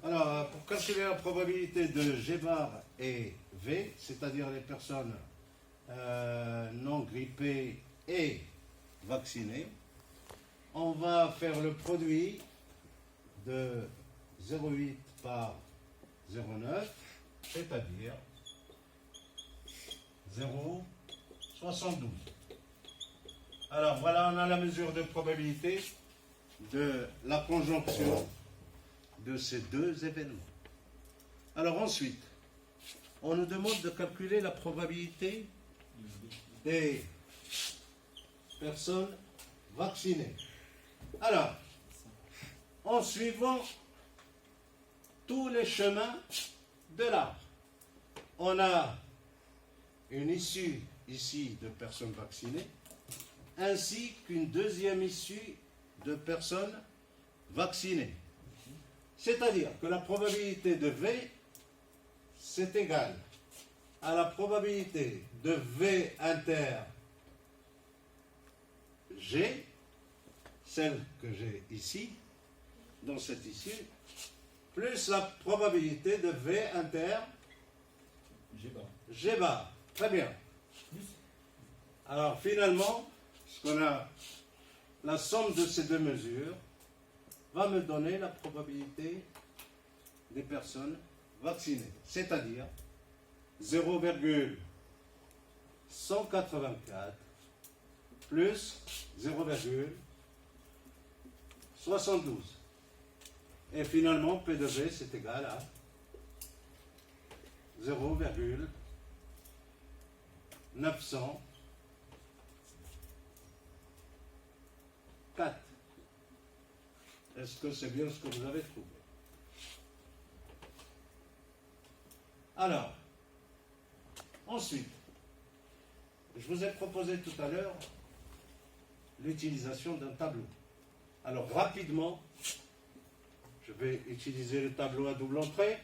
Alors, pour calculer la probabilité de G bar et V, c'est-à-dire les personnes non grippées et vaccinées, on va faire le produit de 0,8 par 0,9, c'est-à-dire 0,72. Alors voilà, on a la mesure de probabilité de la conjonction de ces deux événements. Alors ensuite, on nous demande de calculer la probabilité des personnes vaccinées. Alors, en suivant tous les chemins de l'arbre, on a une issue ici de personnes vaccinées, ainsi qu'une deuxième issue de personnes vaccinées. C'est-à-dire que la probabilité de V, c'est égal à la probabilité de V inter G, celle que j'ai ici, dans cette issue, plus la probabilité de V inter G bar. Très bien. Alors finalement, ce qu'on a, la somme de ces deux mesures va me donner la probabilité des personnes vaccinées, c'est-à-dire 0,184 plus 0,72. Et finalement, P de V, c'est égal à 0,904. Est-ce que c'est bien ce que vous avez trouvé? Alors, ensuite, je vous ai proposé tout à l'heure l'utilisation d'un tableau. Alors, rapidement, je vais utiliser le tableau à double entrée.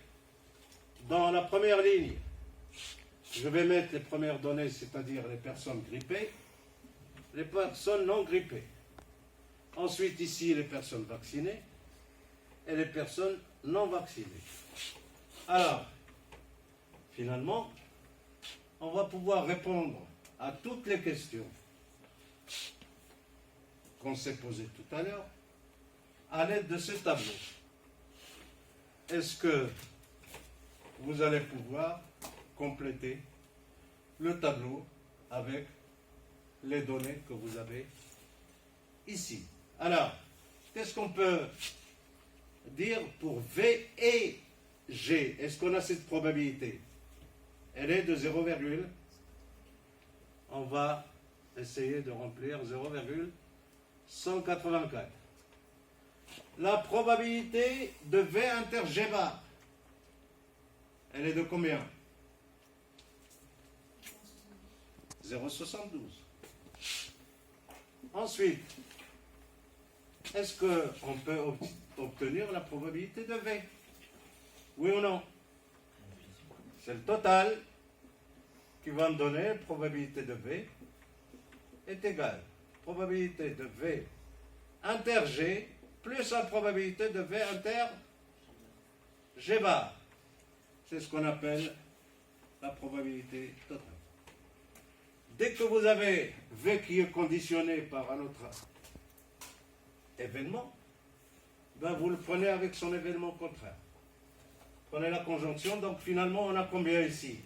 Dans la première ligne, je vais mettre les premières données, c'est-à-dire les personnes grippées, les personnes non grippées. Ensuite, ici, les personnes vaccinées et les personnes non vaccinées. Alors, finalement, on va pouvoir répondre à toutes les questions qu'on s'est posées tout à l'heure à l'aide de ce tableau. Est-ce que vous allez pouvoir compléter le tableau avec les données que vous avez ici? Alors, qu'est-ce qu'on peut dire pour V et G? Est-ce qu'on a cette probabilité? Elle est de 0, on va essayer de remplir 0,184. La probabilité de V inter G bar, elle est de combien? 0,72. Ensuite, est-ce qu'on peut obtenir la probabilité de V? Oui ou non? C'est le total qui va me donner la probabilité de V est égale probabilité de V inter G plus la probabilité de V inter G bar. C'est ce qu'on appelle la probabilité totale. Dès que vous avez V qui est conditionné par un autre événement, ben vous le prenez avec son événement contraire. Prenez la conjonction, donc finalement on a combien ici?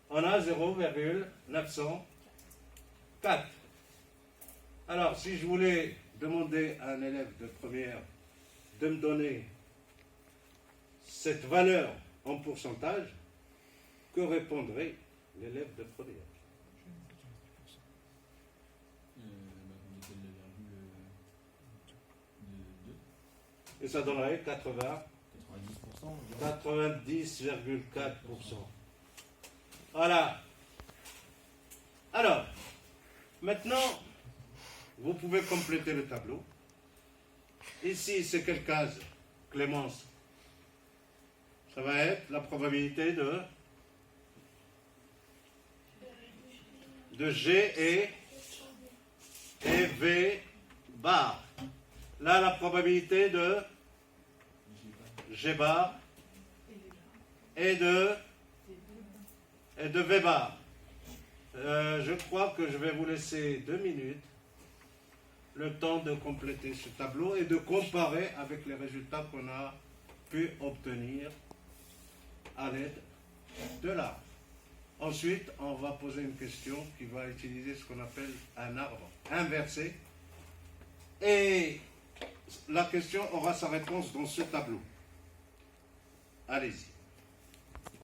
On a 0,904. Alors si je voulais demander à un élève de première de me donner cette valeur en pourcentage, que répondrait l'élève de première? Et ça donnerait 90,4%. Voilà. Alors, maintenant, vous pouvez compléter le tableau. Ici, c'est quelle case, Clémence? Ça va être la probabilité de G et V bar. Là, la probabilité de G bar et de V bar. Je crois que je vais vous laisser 2 minutes, le temps de compléter ce tableau et de comparer avec les résultats qu'on a pu obtenir à l'aide de l'art. Ensuite, on va poser une question qui va utiliser ce qu'on appelle un arbre inversé. Et la question aura sa réponse dans ce tableau. Allez-y.